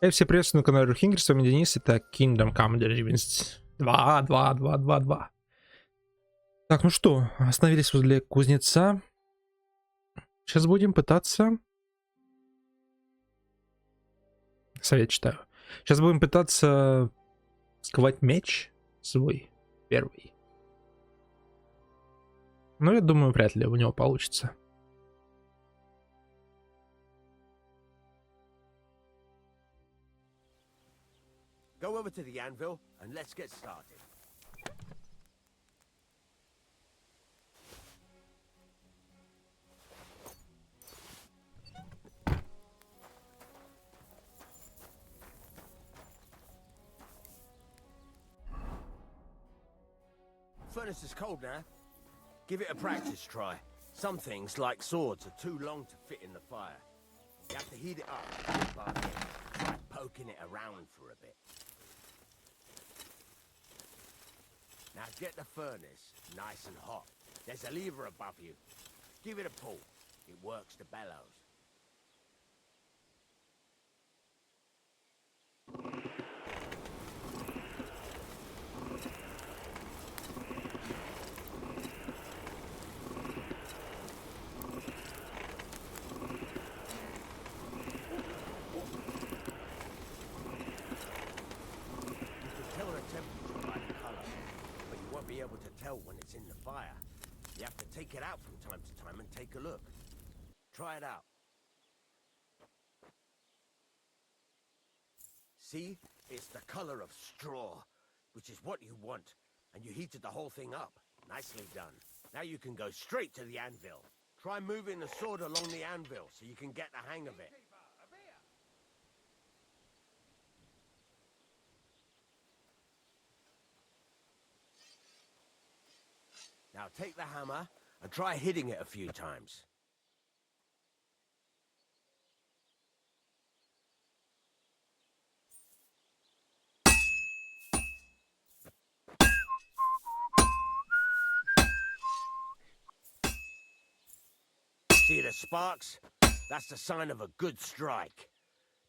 Все приветствую на канале RuTuBE, с вами Денис, это Kingdom Come Deliverance 2. Так, ну что, остановились возле кузнеца. Сейчас будем пытаться... Совет читаю. Сейчас будем пытаться сковать меч свой первый. Но я думаю, вряд ли у него получится. Go over to the anvil and let's get started. Furnace is cold now. Give it a practice try. Some things, like swords, are too long to fit in the fire. You have to heat it up. Try poking it around for a bit. Now get the furnace nice and hot. There's a lever above you. Give it a pull. It works the bellows. Be able to tell when it's in the fire. You have to take it out from time to time and take a look. Try it out. See? It's the color of straw, which is what you want, and you heated the whole thing up. Nicely done. Now you can go straight to the anvil. Try moving the sword along the anvil so you can get the hang of it. Now take the hammer and try hitting it a few times. See the sparks? That's the sign of a good strike.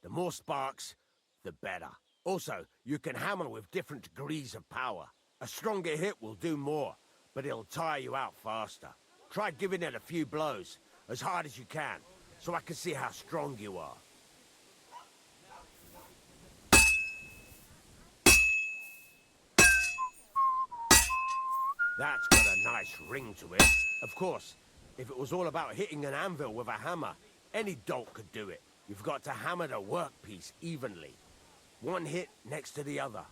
The more sparks, the better. Also, you can hammer with different degrees of power. A stronger hit will do more, but it'll tire you out faster. Try giving it a few blows, as hard as you can, so I can see how strong you are. That's got a nice ring to it. Of course, if it was all about hitting an anvil with a hammer, any dolt could do it. You've got to hammer the workpiece evenly. One hit next to the other.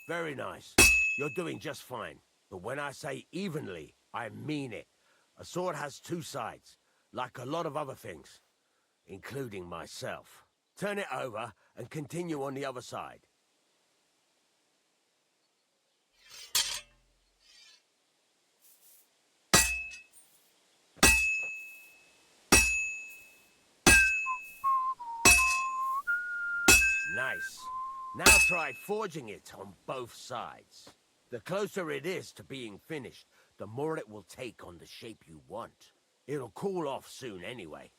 Very nice. You're doing just fine. But when I say evenly, I mean it. A sword has two sides, like a lot of other things, including myself. Turn it over and continue on the other side. Nice. Now try forging it on both sides. The closer it is to being finished, the more it will take on the shape you want. It'll cool off soon anyway.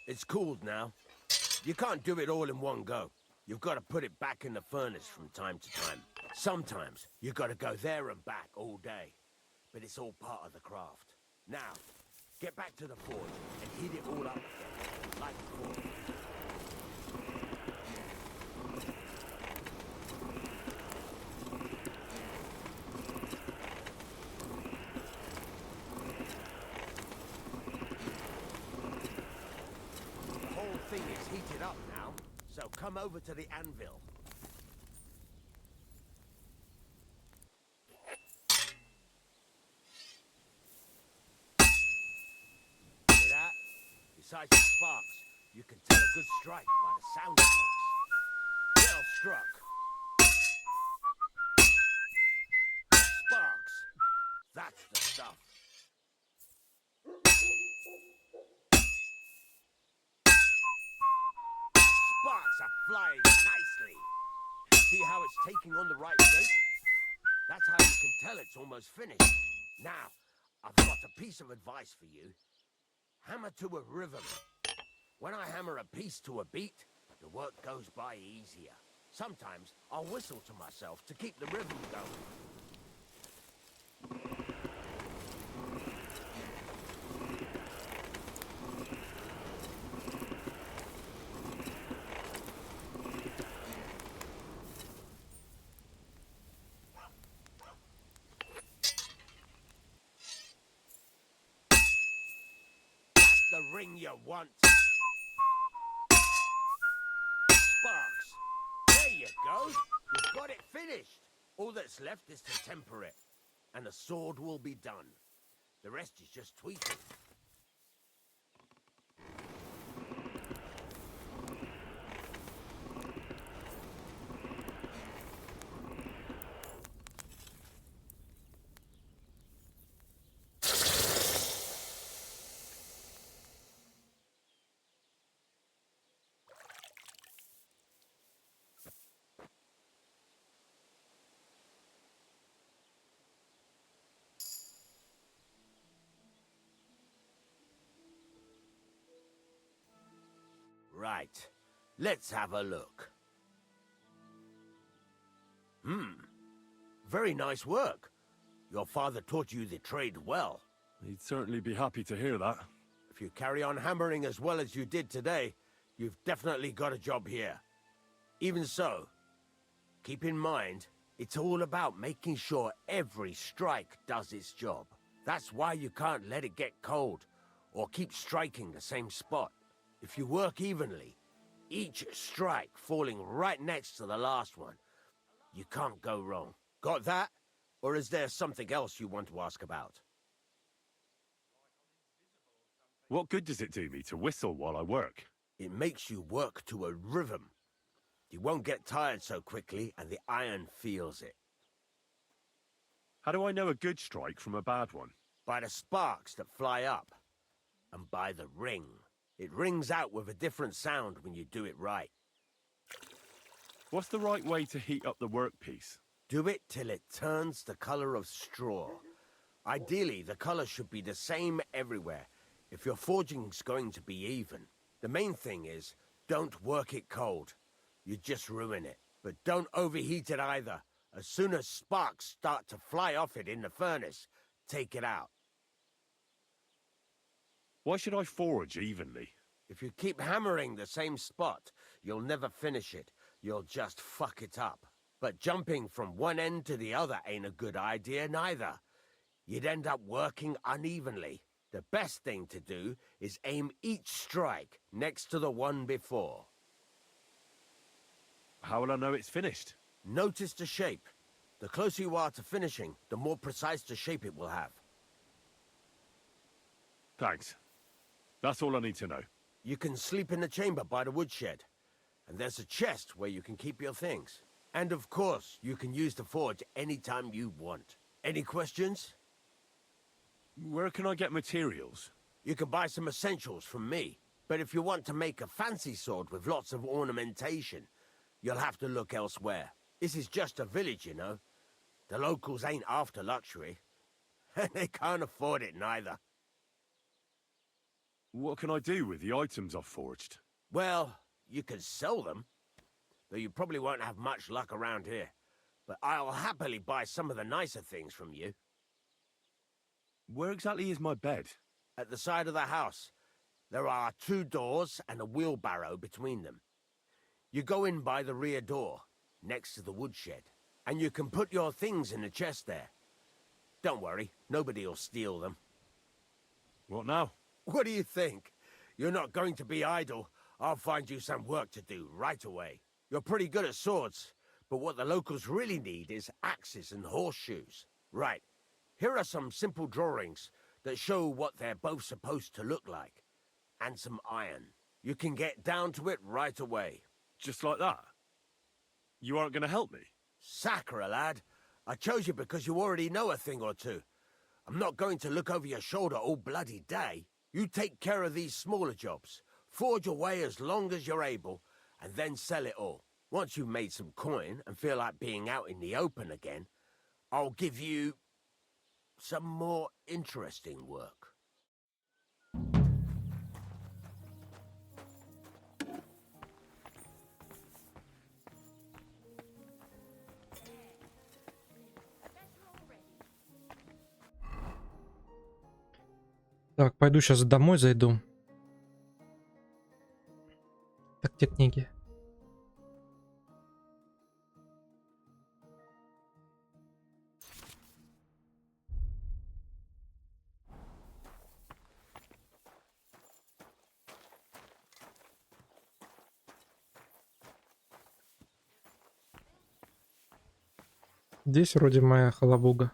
It's cooled now. You can't do it all in one go. You've got to put it back in the furnace from time to time. Sometimes you've got to go there and back all day. But it's all part of the craft. Now, get back to the forge and heat it all up again, like before. Thing is heated up now, so come over to the anvil. Besides the sparks, you can tell a good strike by the sound it makes. Well struck. Sparks. That's the stuff. Sparks are flying nicely. See how it's taking on the right shape? That's how you can tell it's almost finished. Now, I've got a piece of advice for you. Hammer to a rhythm. When I hammer a piece to a beat, the work goes by easier. Sometimes I'll whistle to myself to keep the rhythm going. The ring you want. Sparks. There you go. You've got it finished. All that's left is to temper it. And the sword will be done. The rest is just tweaking. Right. Let's have a look. Very nice work. Your father taught you the trade well. He'd certainly be happy to hear that. If you carry on hammering as well as you did today, you've definitely got a job here. Even so, keep in mind, it's all about making sure every strike does its job. That's why you can't let it get cold, or keep striking the same spot. If you work evenly, each strike falling right next to the last one, you can't go wrong. Got that? Or is there something else you want to ask about? What good does it do me to whistle while I work? It makes you work to a rhythm. You won't get tired so quickly, and the iron feels it. How do I know a good strike from a bad one? By the sparks that fly up, and by the ring. It rings out with a different sound when you do it right. What's the right way to heat up the workpiece? Do it till it turns the color of straw. Ideally, the color should be the same everywhere, if your forging's going to be even. The main thing is, don't work it cold. You just ruin it. But don't overheat it either. As soon as sparks start to fly off it in the furnace, take it out. Why should I forge evenly? If you keep hammering the same spot, you'll never finish it. You'll just fuck it up. But jumping from one end to the other ain't a good idea neither. You'd end up working unevenly. The best thing to do is aim each strike next to the one before. How will I know it's finished? Notice the shape. The closer you are to finishing, the more precise the shape it will have. Thanks. That's all I need to know. You can sleep in the chamber by the woodshed. And there's a chest where you can keep your things. And of course, you can use the forge anytime you want. Any questions? Where can I get materials? You can buy some essentials from me. But if you want to make a fancy sword with lots of ornamentation, you'll have to look elsewhere. This is just a village, you know. The locals ain't after luxury. And they can't afford it neither. What can I do with the items I've forged? Well, you can sell them. Though you probably won't have much luck around here. But I'll happily buy some of the nicer things from you. Where exactly is my bed? At the side of the house. There are 2 doors and a wheelbarrow between them. You go in by the rear door, next to the woodshed. And you can put your things in the chest there. Don't worry, nobody'll steal them. What now? What do you think? You're not going to be idle. I'll find you some work to do right away. You're pretty good at swords, but what the locals really need is axes and horseshoes. Right, here are some simple drawings that show what they're both supposed to look like. and some iron. You can get down to it right away. Just like that? You aren't going to help me? Sacre, lad. I chose you because you already know a thing or two. I'm not going to look over your shoulder all bloody day. You take care of these smaller jobs. Forge away as long as you're able, and then sell it all. Once you've made some coin and feel like being out in the open again, I'll give you some more interesting work. Так, пойду сейчас домой зайду. Так, где книги? Здесь вроде моя халабуга.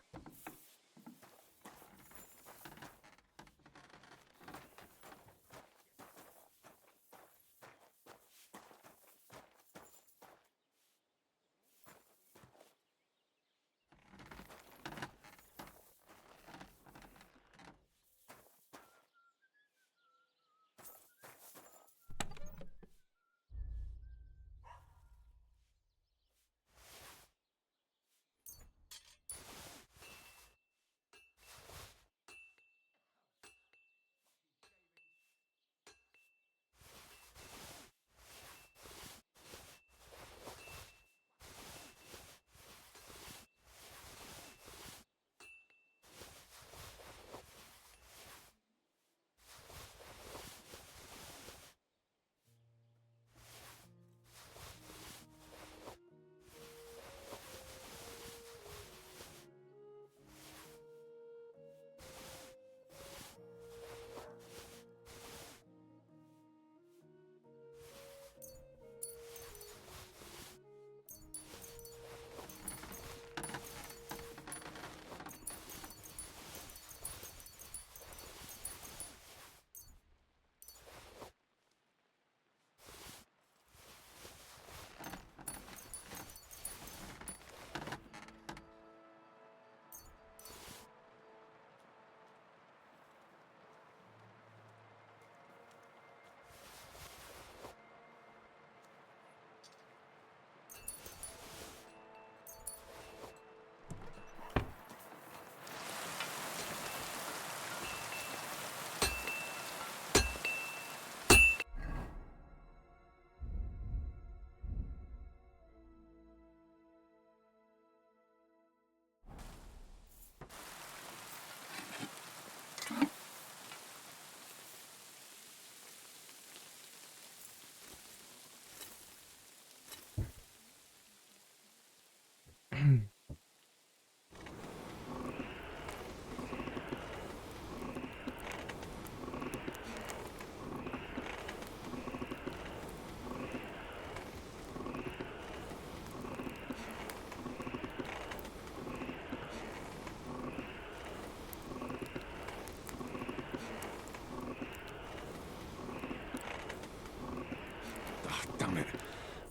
Damn it.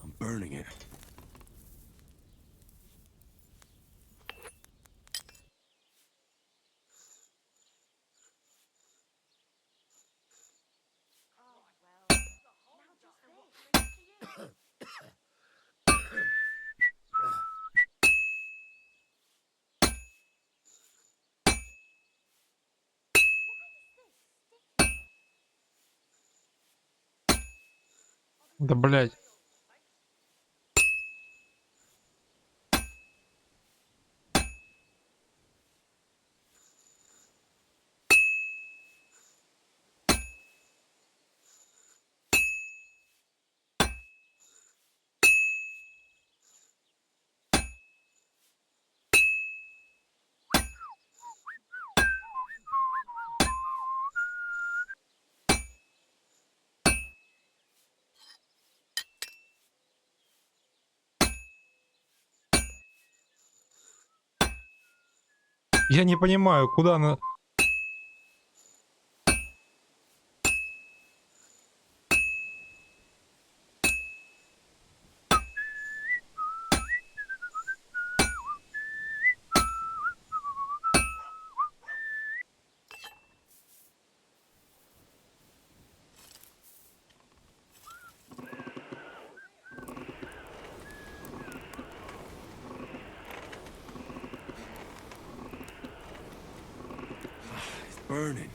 I'm burning it. Да блять. Я не понимаю, куда она... burning.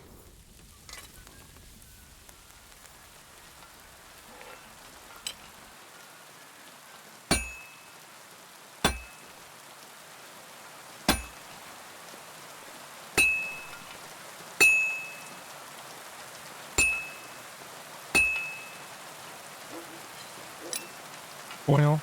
Понял.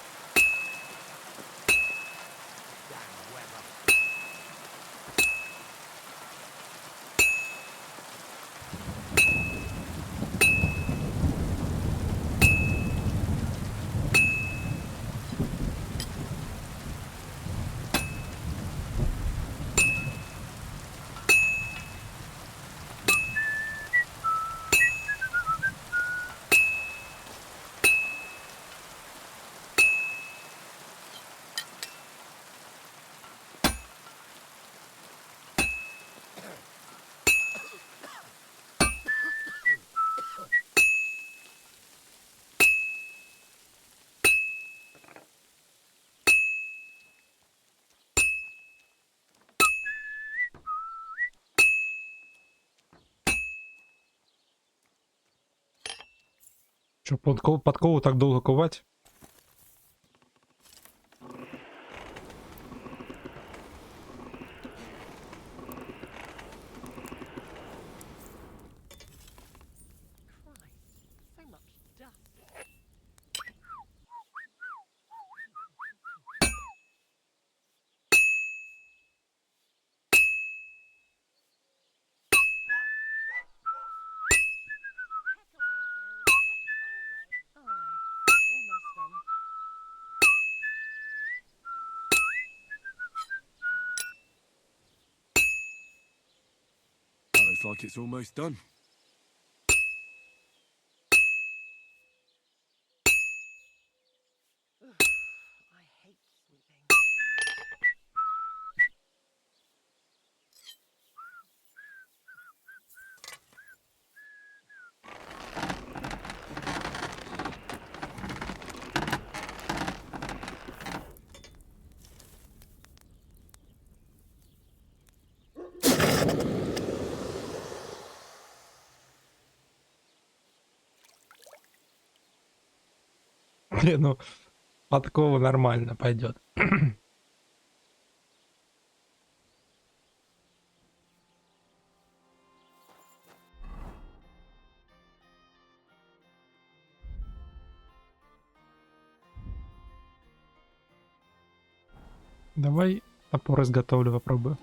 Что, подкову так долго ковать? Looks like it's almost done. I hate sweeping. Блин, ну подкова нормально пойдет. Давай топор изготовлю, попробую.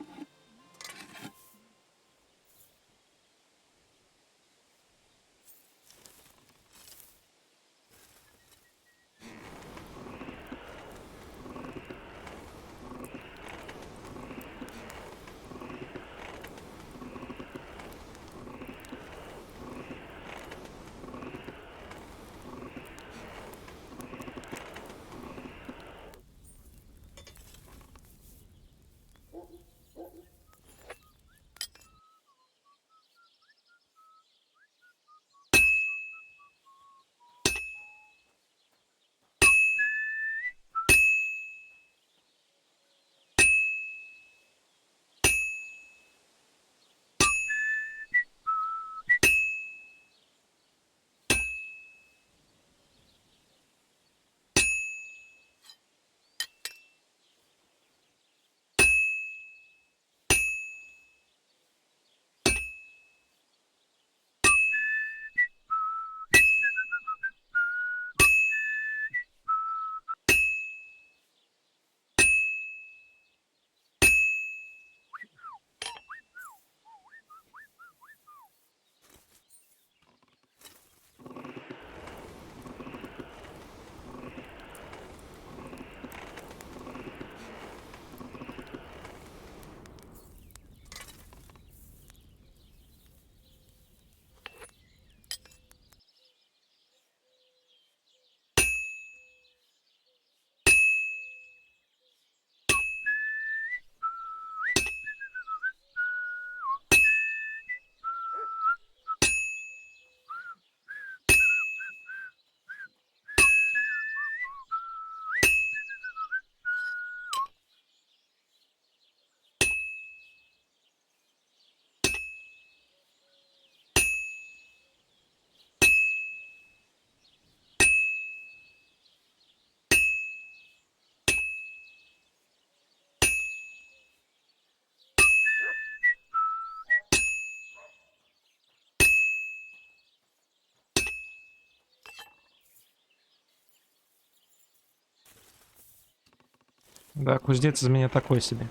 Да, кузнец из меня такой себе.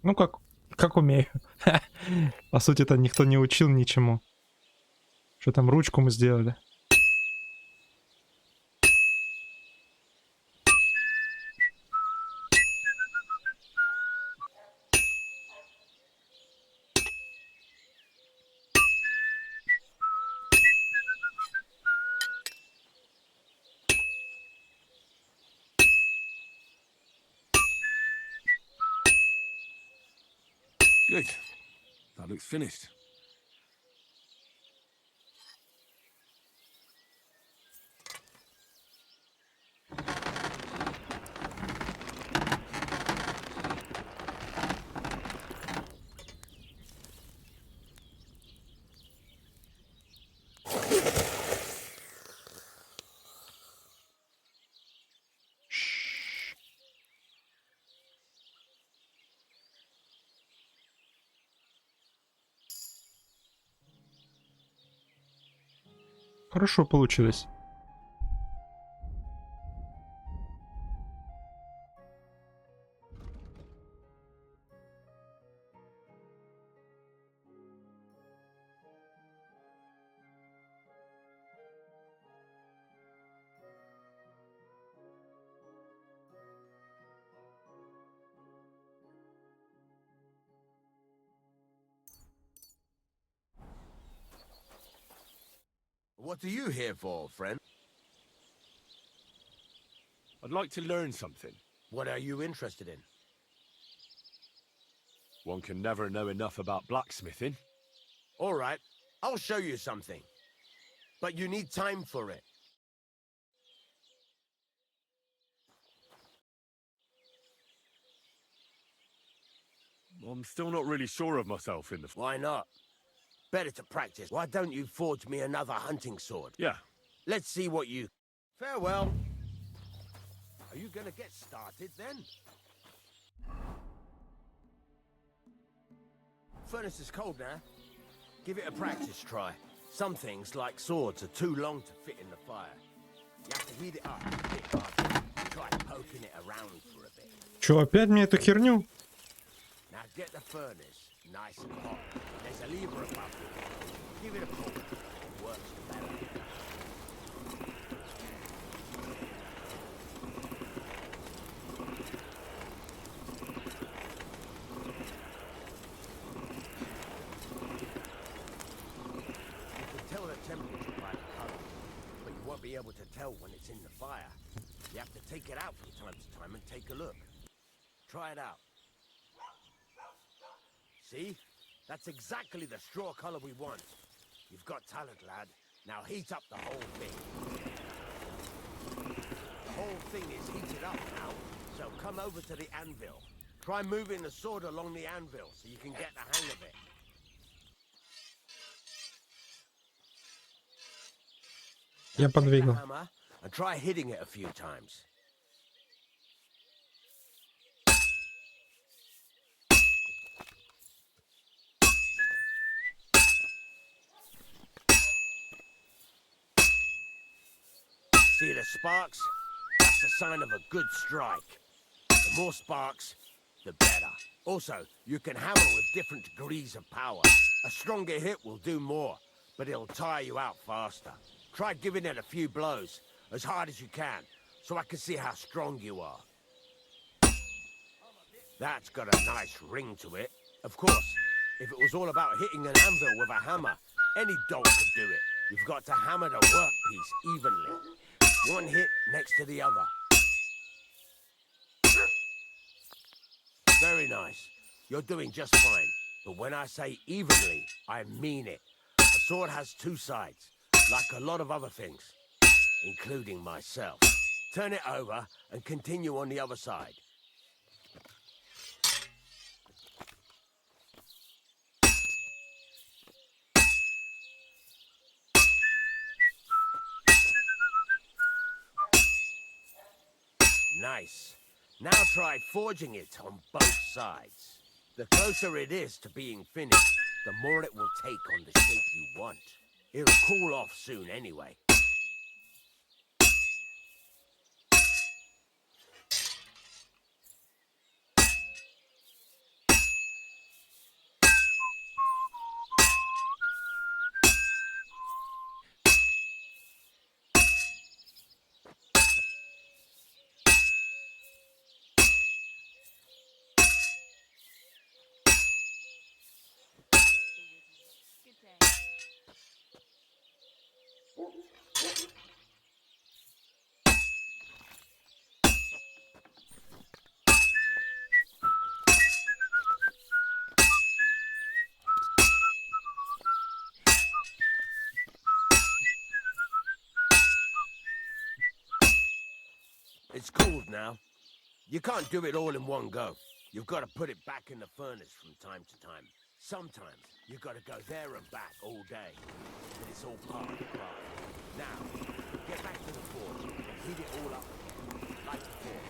Ну, как умею. По сути-то никто не учил ничему. Что там, ручку мы сделали. Good. That looks finished. Хорошо получилось. What are you here for, friend? I'd like to learn something. What are you interested in? One can never know enough about blacksmithing. All right, I'll show you something. But you need time for it. I'm still not really sure of myself in the... Why not? Better to practice. Why don't you forge me another hunting sword? Yeah. Let's see what you... Farewell. Are you gonna get started then? Furnace is cold now. Give it a practice try. Some things, like swords, are too long to fit in the fire. You have to heat it up a bit hard. Try poking it around for a bit. Чё, опять мне эту херню? Now get the furnace nice and hot. There's a lever above it. Give it a pull. It works better. You can tell the temperature by the color, but you won't be able to tell when it's in the fire. You have to take it out from time to time and take a look. Try it out. See? That's exactly the straw color we want. You've got talent, lad. Now heat up the whole thing. The whole thing is heated up now, so come over to the anvil. Try moving the sword along the anvil so you can get the hang of it. Я Now take the подвигал. hammer and try hitting it a few times. See the sparks? That's a sign of a good strike. The more sparks, the better. Also, you can hammer with different degrees of power. A stronger hit will do more, but it'll tire you out faster. Try giving it a few blows, as hard as you can, so I can see how strong you are. That's got a nice ring to it. Of course, if it was all about hitting an anvil with a hammer, any dog could do it. You've got to hammer the workpiece evenly. One hit next to the other. Very nice. You're doing just fine. But when I say evenly, I mean it. A sword has two sides, like a lot of other things, including myself. Turn it over and continue on the other side. Nice. Now try forging it on both sides. The closer it is to being finished, the more it will take on the shape you want. It'll cool off soon anyway. Good day. It's cooled now. You can't do it all in one go. You've got to put it back in the furnace from time to time. Sometimes you've got to go there and back all day. But it's all part of the craft. Now, get back to the forge and heat it all up again, like before.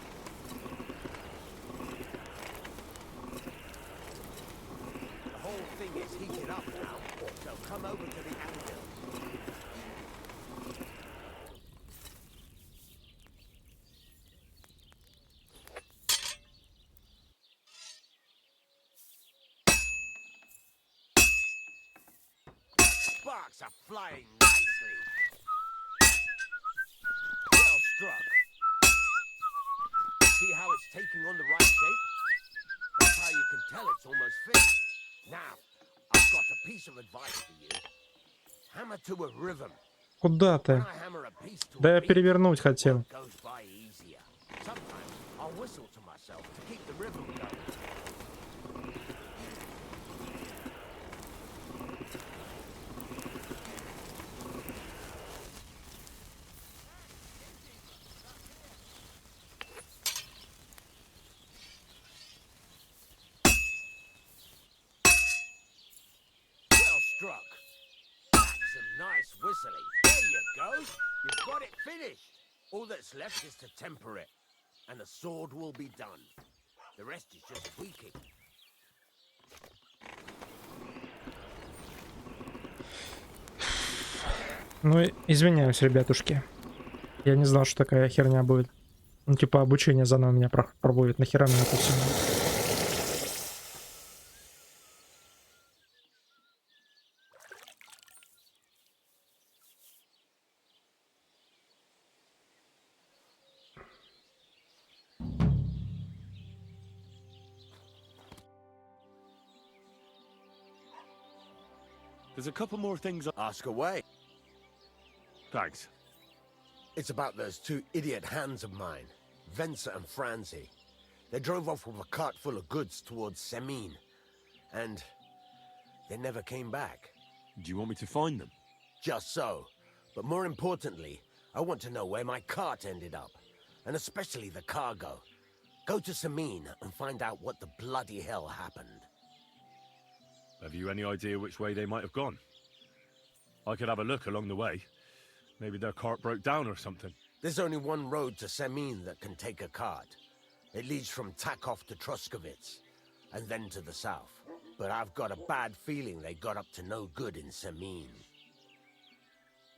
The whole thing is heated up now, so come over to the anvil. Sparks are flying nicely. Well struck. See how it's taking on the right shape? That's how you can tell it's almost finished. Now, I've got a piece of advice for you. Hammer to a rhythm. Куда When ты? I hammer a piece to Да a я beat, перевернуть хотел. work goes by easier. Sometimes I'll whistle to myself to keep the rhythm going. Well struck. That's some nice whistling. There you go. You've got it finished. All that's left is to temper it, and the sword will be done. The rest is just tweaking. Ну, извиняюсь, ребятушки. Я не знал, что такая херня будет. Ну, типа, обучение заново меня пробует. Нахера мне это все? There's a couple more things. Ask away. Thanks. It's about those two idiot hands of mine, Venser and Franzi. They drove off with a cart full of goods towards Semin, and they never came back. Do you want me to find them? Just so. But more importantly, I want to know where my cart ended up, and especially the cargo. Go to Semin and find out what the bloody hell happened. Have you any idea which way they might have gone? I could have a look along the way. Maybe their cart broke down or something. There's only one road to Semin that can take a cart. It leads from Takov to Troskovitz, and then to the south. But I've got a bad feeling they got up to no good in Semin.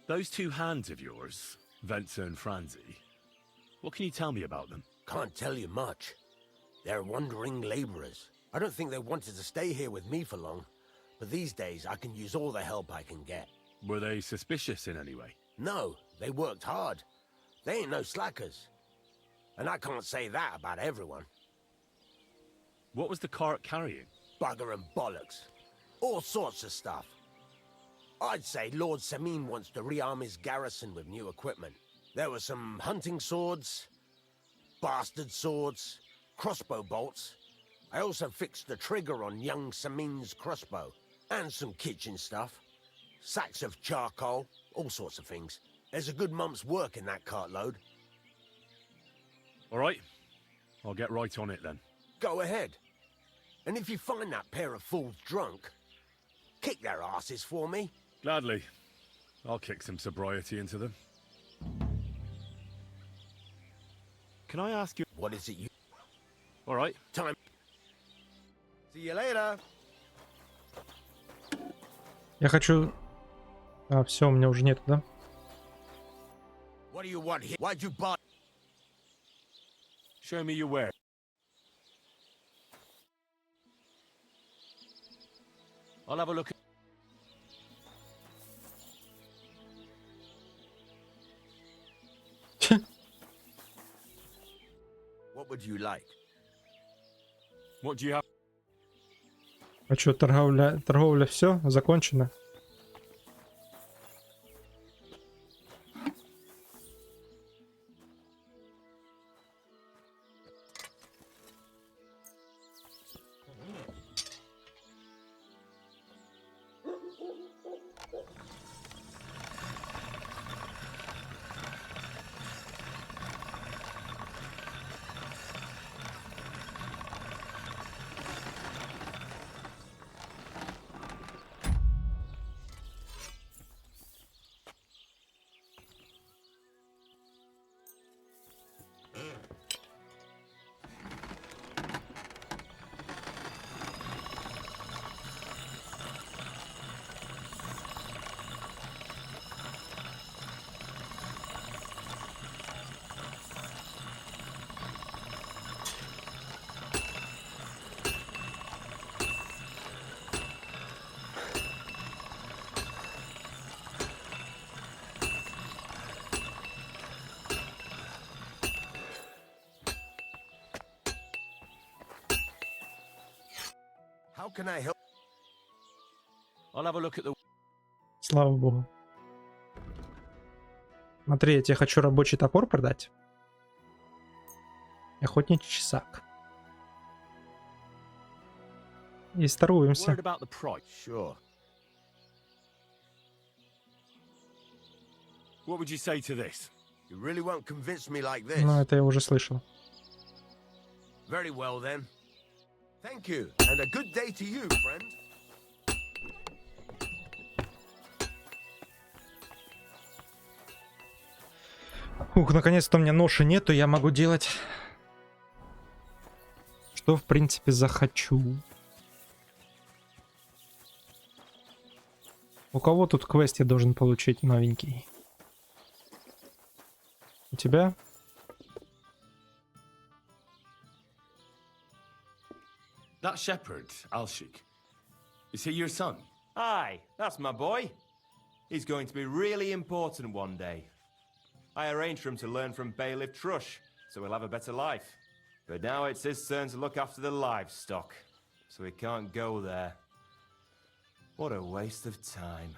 Those two hands of yours, Venser and Franzi, what can you tell me about them? Can't tell you much. They're wandering laborers. I don't think they wanted to stay here with me for long, but these days I can use all the help I can get. Were they suspicious in any way? No, they worked hard. They ain't no slackers. And I can't say that about everyone. What was the cart carrying? Bugger and bollocks. All sorts of stuff. I'd say Lord Semin wants to rearm his garrison with new equipment. There were some hunting swords, bastard swords, crossbow bolts. I also fixed the trigger on young Semin's crossbow. And some kitchen stuff. Sacks of charcoal, all sorts of things. There's a good month's work in that cartload. All right, I'll get right on it then. Go ahead. And if you find that pair of fools drunk, kick their asses for me. Gladly. I'll kick some sobriety into them. Can I ask you... What is it you... All right. Time. See you later. Я хочу... А, все, у меня уже нет, да? What do you want here? Why'd you buy? Show me your ware. I'll have a look. What would you like? What do you have? А что, торговля все закончена? How can I help? I'll have a look at the. Слава богу. Смотри, я тебе хочу рабочий топор продать. Охотничий чесак. И торгуемся. Worried about the price. Sure. What would you say to this? You really won't convince me like this. Ну, это я уже слышал. Very well then. Thank you, and a good day to you, friend. Ух, наконец-то у меня ноши нету, я могу делать, что в принципе захочу. У кого тут квест я должен получить новенький? У тебя? That shepherd, Alshik. Is he your son? Aye, that's my boy. He's going to be really important one day. I arranged for him to learn from Bailiff Trush, so he'll have a better life. But now it's his turn to look after the livestock, so he can't go there. What a waste of time.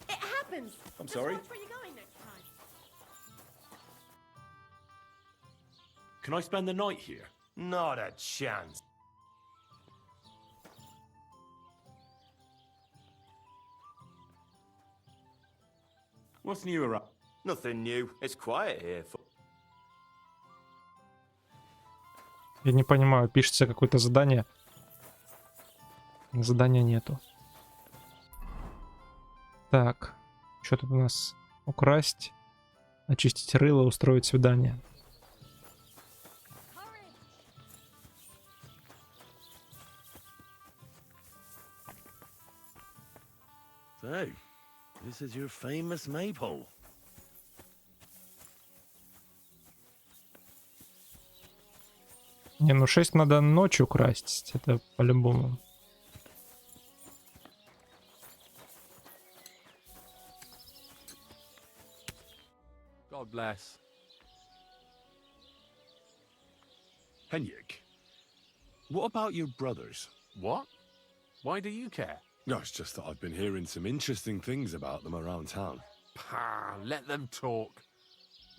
It happens. I'm Just sorry? watch where you're going next time. Can I spend the night here? Not a chance. What's new around? Nothing new. It's quiet here. Я не понимаю, пишется какое-то задание. Задания нету. Так, что тут у нас? Украсть, очистить рыло, устроить свидание. So, this is your famous maypole. Не, ну 6 надо ночью украсть, это по-любому. God bless. Henyuk, what about your brothers? What? Why do you care? No, it's just that I've been hearing some interesting things about them around town. Pah, let them talk.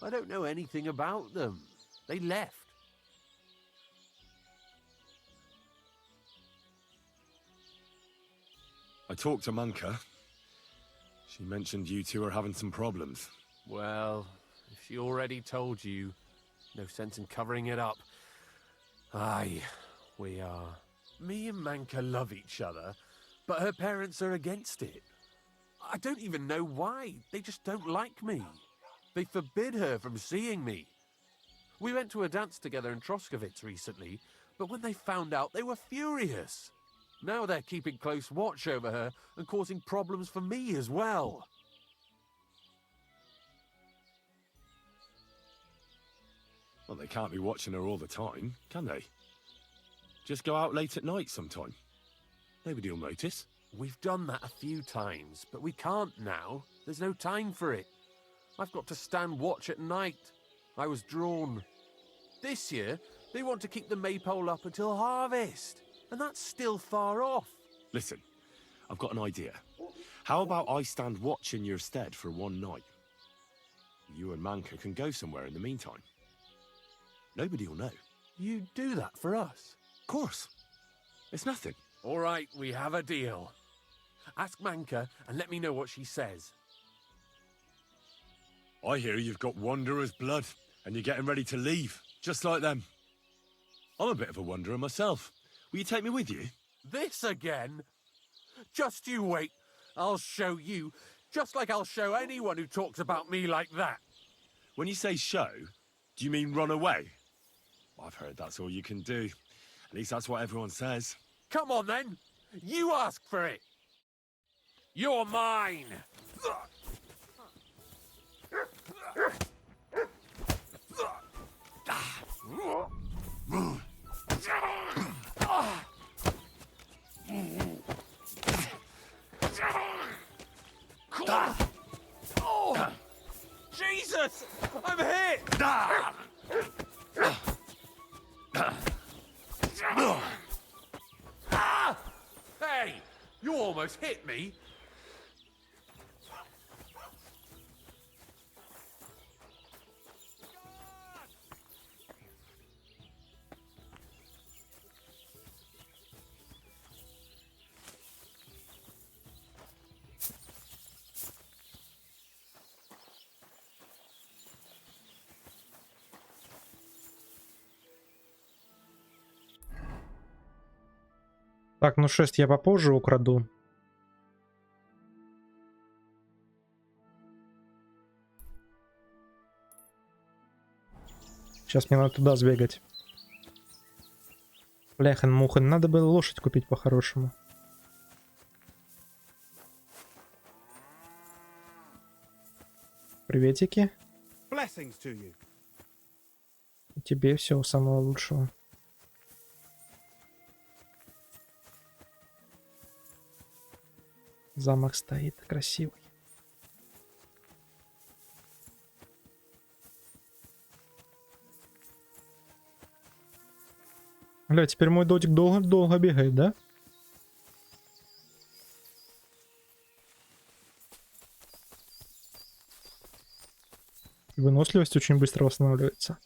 I don't know anything about them. They left. I talked to Manka. She mentioned you two are having some problems. Well, if she already told you, no sense in covering it up. Aye, we are. Me and Manka love each other, but her parents are against it. I don't even know why. They just don't like me. They forbid her from seeing me. We went to a dance together in Troskowitz recently, but when they found out, they were furious. Now they're keeping close watch over her and causing problems for me as well. Well, they can't be watching her all the time, can they? Just go out late at night sometime. Nobody'll notice. We've done that a few times, but we can't now. There's no time for it. I've got to stand watch at night. I was drawn. This year, they want to keep the maypole up until harvest, and that's still far off. Listen, I've got an idea. How about I stand watch in your stead for one night? You and Manka can go somewhere in the meantime. Nobody will know. You do that for us? Of course. It's nothing. All right, we have a deal. Ask Manka and let me know what she says. I hear you've got Wanderer's blood, and you're getting ready to leave, just like them. I'm a bit of a wanderer myself. Will you take me with you? This again? Just you wait. I'll show you, just like I'll show anyone who talks about me like that. When you say show, do you mean run away? I've heard that's all you can do. At least that's what everyone says. Come on then. You ask for it. You're mine. Oh, Jesus! I'm hit! Hey! You almost hit me! Так, ну шест я попозже украду. Сейчас мне надо туда сбегать. Бляхен-мухен, надо было лошадь купить по-хорошему. Приветики. И тебе всего самого лучшего. Замок стоит красивый. Бля, теперь мой дотик долго бегает, да? Выносливость очень быстро восстанавливается.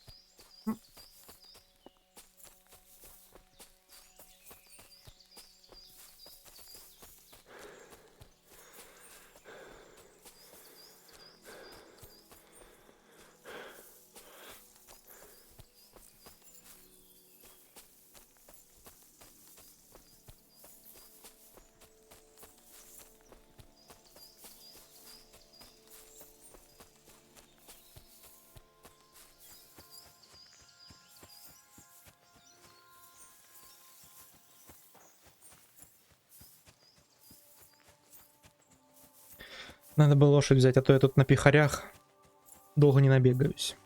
Надо было лошадь взять, а то я тут на пихарях долго не набегаюсь.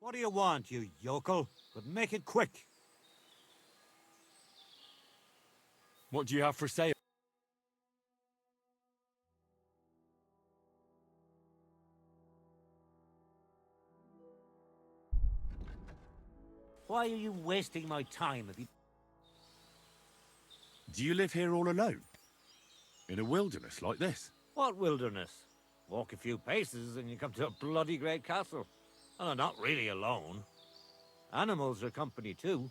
What do you want, you yokel? But make it quick. What do you have for sale? Why are you wasting my time? Do you live here all alone? In a wilderness like this? What wilderness? Walk a few paces and you come to a bloody great castle. And I'm not really alone. Animals are company too.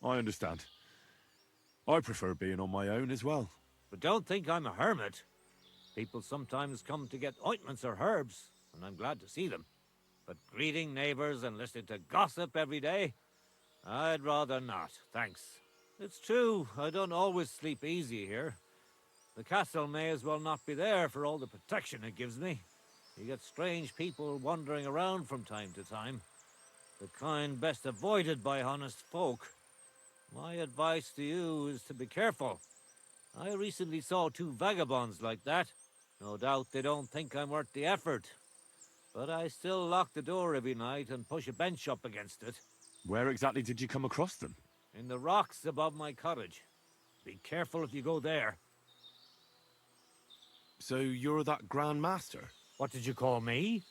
I understand. I prefer being on my own as well. But don't think I'm a hermit. People sometimes come to get ointments or herbs, and I'm glad to see them. But greeting neighbors and listening to gossip every day? I'd rather not, thanks. It's true, I don't always sleep easy here. The castle may as well not be there for all the protection it gives me. You get strange people wandering around from time to time. The kind best avoided by honest folk. My advice to you is to be careful. I recently saw 2 vagabonds like that. No doubt they don't think I'm worth the effort. But I still lock the door every night and push a bench up against it. Where exactly did you come across them? In the rocks above my cottage. Be careful if you go there. So you're that Grand Master? What did you call me?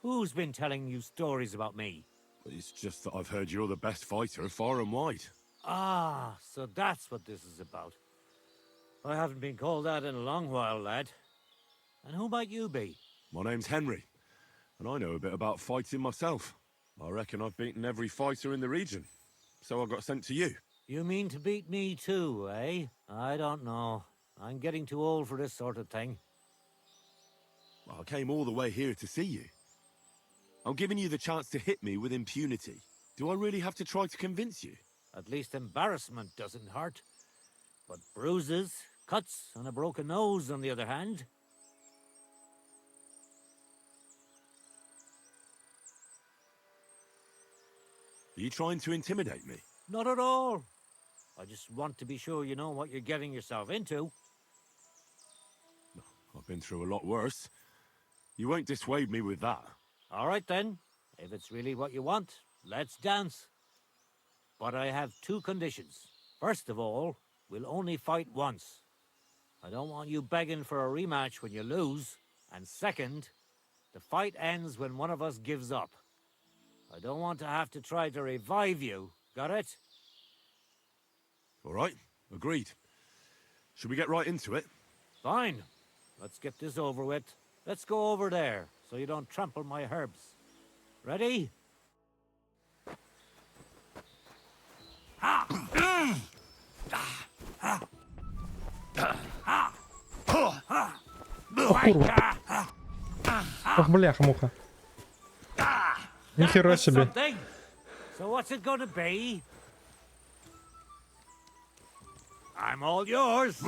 Who's been telling you stories about me? It's just that I've heard you're the best fighter far and wide. Ah, so that's what this is about. I haven't been called that in a long while, lad. And who might you be? My name's Henry, and I know a bit about fighting myself. I reckon I've beaten every fighter in the region, so I got sent to you. You mean to beat me too, eh? I don't know. I'm getting too old for this sort of thing. I came all the way here to see you. I'm giving you the chance to hit me with impunity. Do I really have to try to convince you? At least embarrassment doesn't hurt. But bruises, cuts, and a broken nose, on the other hand. Are you trying to intimidate me? Not at all. I just want to be sure you know what you're getting yourself into. I've been through a lot worse. You won't dissuade me with that. All right then. If it's really what you want, let's dance. But I have 2 conditions. First of all, we'll only fight once. I don't want you begging for a rematch when you lose. And second, the fight ends when one of us gives up. I don't want to have to try to revive you. Got it? All right, agreed. Should we get right into it? Fine. Let's get this over with. Let's go over there, so you don't trample my herbs. Ready? О, курва. Ох, бляха-муха. Нихера себе. Something. So what's it gonna be? I'm all yours.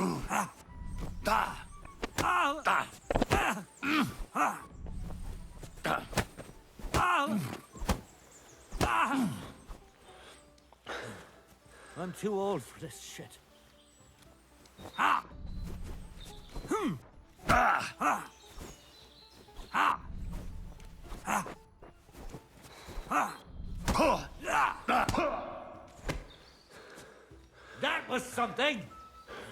I'm too old for this shit. That was something.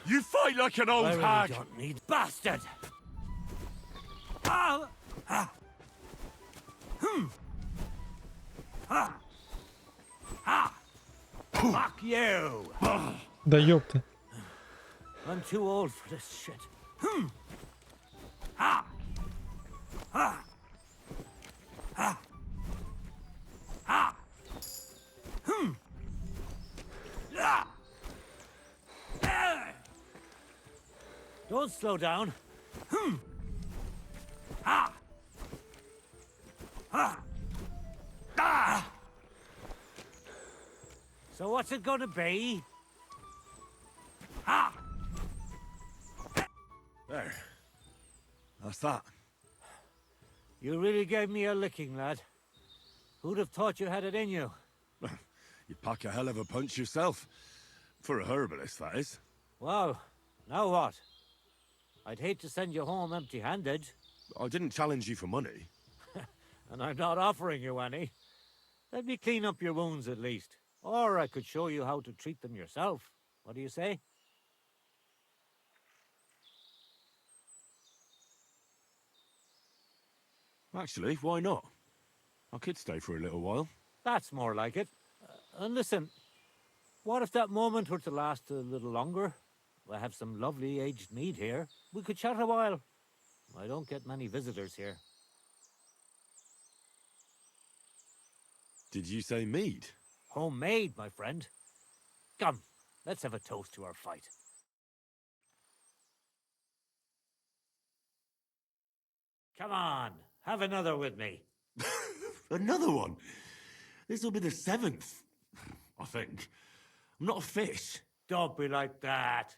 You fight like an I old really hag! don't need bastard. Fuck you. Да ёпта. I'm too old for this shit. Don't slow down. So what's it gonna be? There. That's that. You really gave me a licking, lad. Who'd have thought you had it in you? You pack a hell of a punch yourself. For a herbalist, that is. Well, now what? I'd hate to send you home empty-handed. I didn't challenge you for money. And I'm not offering you any. Let me clean up your wounds at least. Or I could show you how to treat them yourself. What do you say? Actually, why not? I could stay for a little while. That's more like it. And listen, What if that moment were to last a little longer? I have some lovely aged mead here. We could chat a while. I don't get many visitors here. Did you say mead? Homemade, my friend. Come, let's have a toast to our fight. Come on, have another with me. Another one? This'll be the 7th, I think. I'm not a fish. Don't be like that.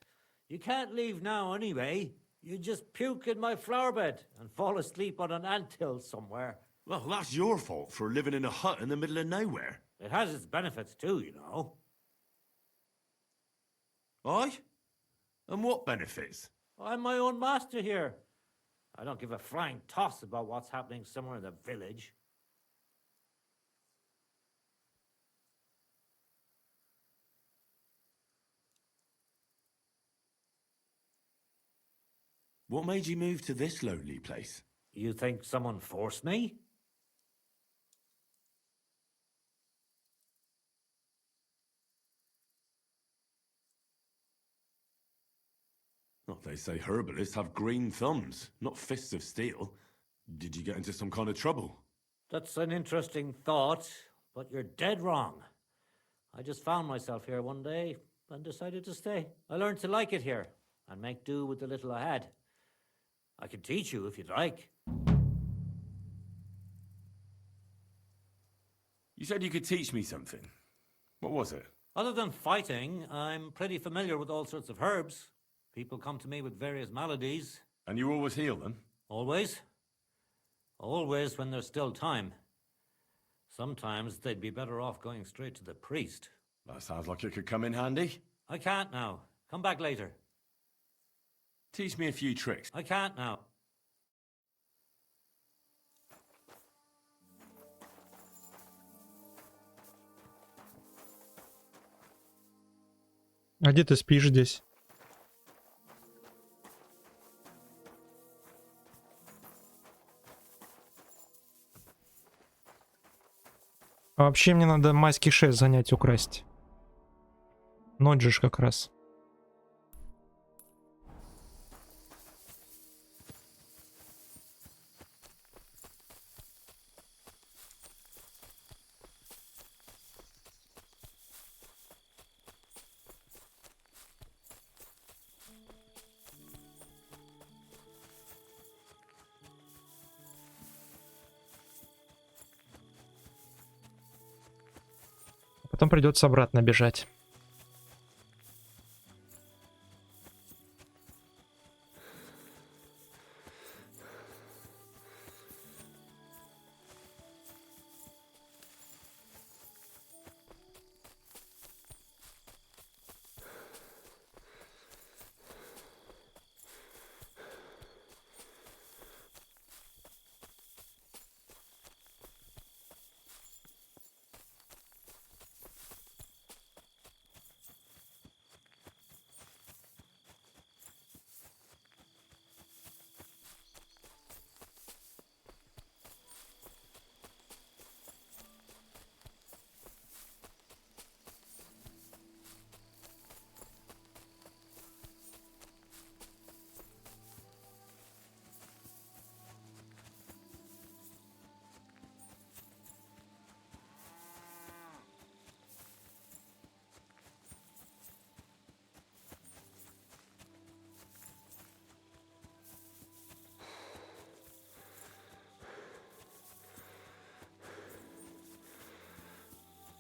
You can't leave now anyway. You just puke in my flower bed and fall asleep on an anthill somewhere. Well, that's your fault for living in a hut in the middle of nowhere. It has its benefits too, you know. Aye? And what benefits? I'm my own master here. I don't give a flying toss about what's happening somewhere in the village. What made you move to this lonely place? You think someone forced me? Well, they say herbalists have green thumbs, not fists of steel. Did you get into some kind of trouble? That's an interesting thought, but you're dead wrong. I just found myself here one day and decided to stay. I learned to like it here and make do with the little I had. I can teach you if you'd like. You said you could teach me something. What was it? Other than fighting, I'm pretty familiar with all sorts of herbs. People come to me with various maladies. And you always heal them? Always. Always when there's still time. Sometimes they'd be better off going straight to the priest. That sounds like it could come in handy. I can't now. Come back later. Teach me a few tricks. I can't now. А где ты спишь здесь? А вообще мне надо майский шест занять, украсть. Ночь же ж как раз. Потом придется обратно бежать.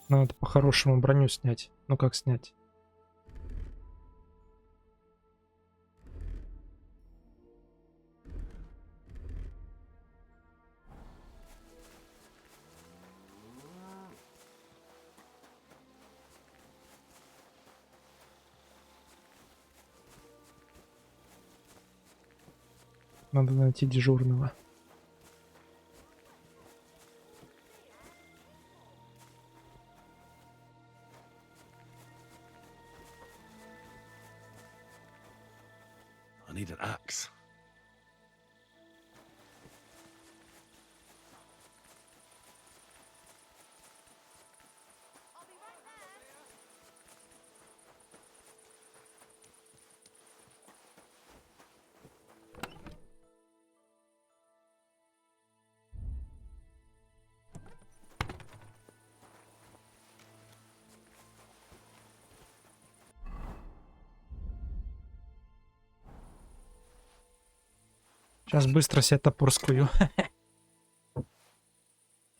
Надо по-хорошему броню снять. Ну как снять? Надо найти дежурного. I need an axe. Сейчас быстро себе топор скую.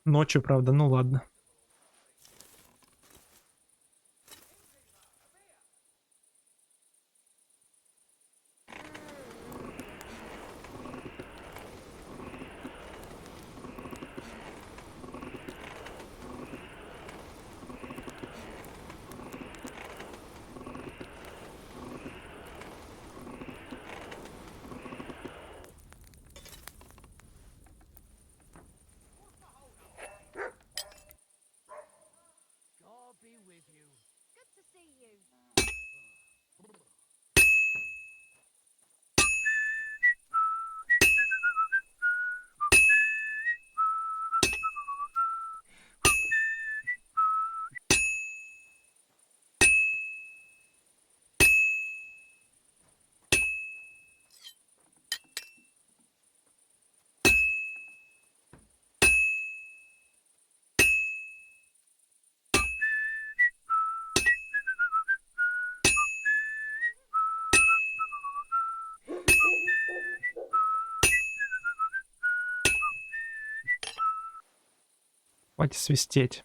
Ночью, правда, ну ладно. Good to see you. Хватит свистеть.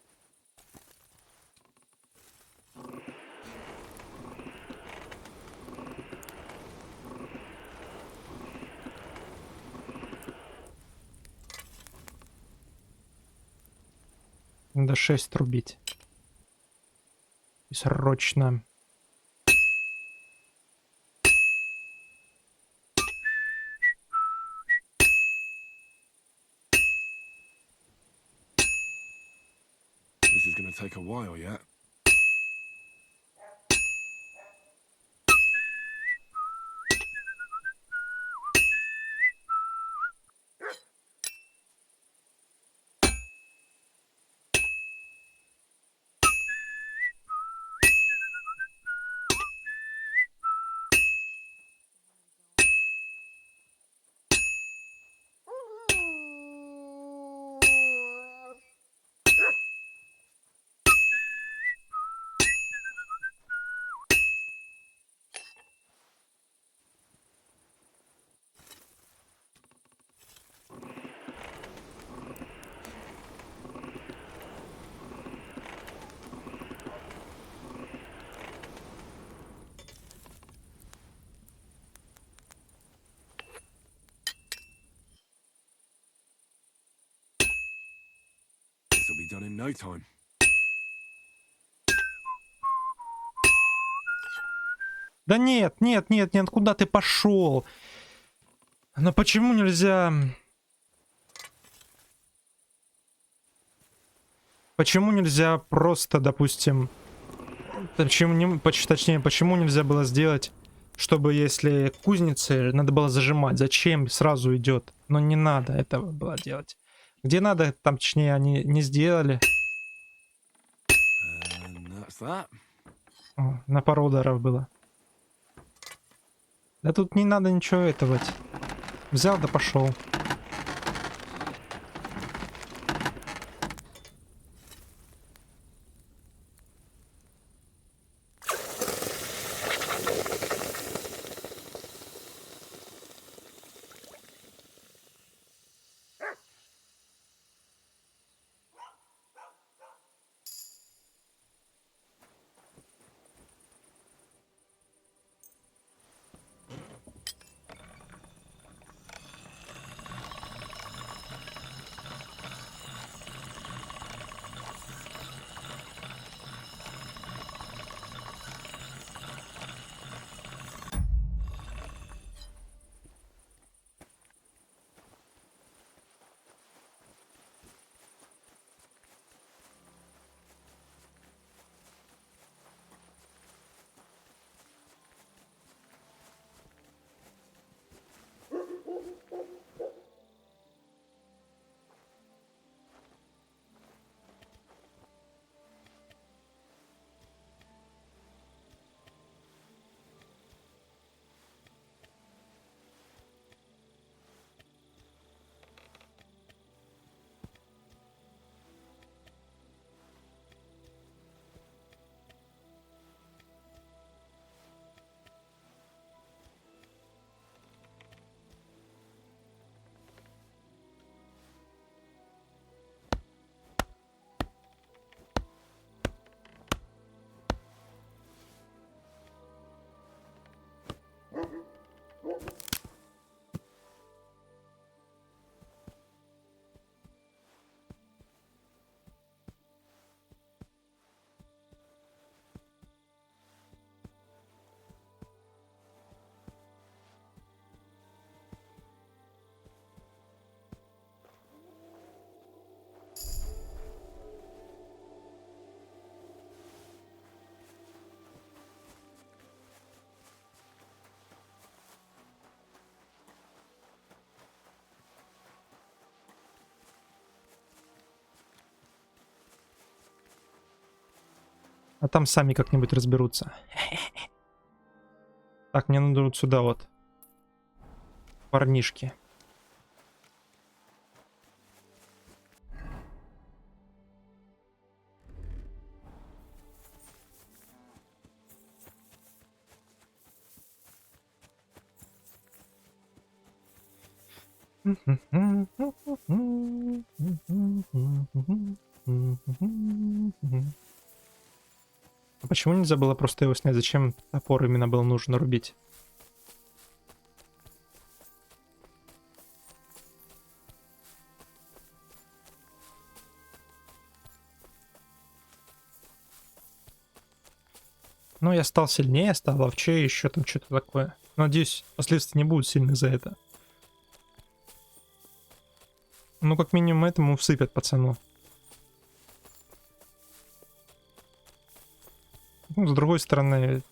Надо 6 рубить. И срочно. This is gonna take a while yet. This'll be done in no time. Да нет, нет, нет, нет, куда ты пошел? Но почему нельзя... Почему нельзя просто, допустим... Точнее, почему нельзя было сделать, чтобы если кузницы надо было зажимать, зачем сразу идет? Но не надо этого было делать. Где надо, там, точнее, они не сделали. And that's that. О, на пару ударов было. Да тут не надо ничего этого. Взял да пошел. А там сами как-нибудь разберутся. Так, мне надо вот сюда вот. Парнишки. А почему нельзя было просто его снять? Зачем топор именно было нужно рубить? Ну, я стал сильнее, стал ловчее, еще там что-то такое. Надеюсь, последствий не будут сильных за это. Ну, как минимум, этому всыпят пацану. Ну, с другой стороны,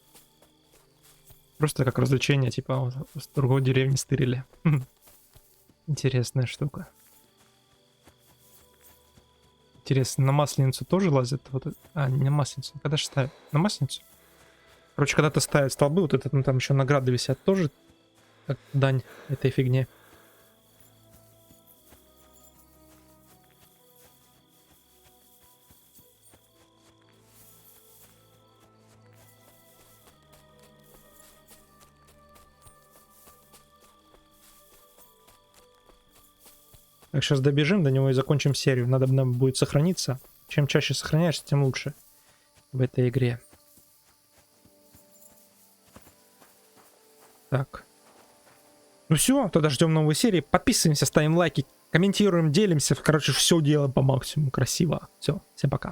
просто как развлечение, типа, вот, с другой деревни стырили. Интересная штука. Интересно, на Масленицу тоже лазят? Вот, а, не на Масленицу. Когда же ставят? На Масленицу? Короче, когда-то ставят столбы, вот это, ну, там еще награды висят тоже, как дань этой фигне. Так, сейчас добежим до него и закончим серию. Надо нам будет сохраниться. Чем чаще сохраняешься, тем лучше в этой игре. Так. Ну все, тогда ждем новой серии. Подписываемся, ставим лайки, комментируем, делимся. Короче, все делаем по максимуму красиво. Все, всем пока.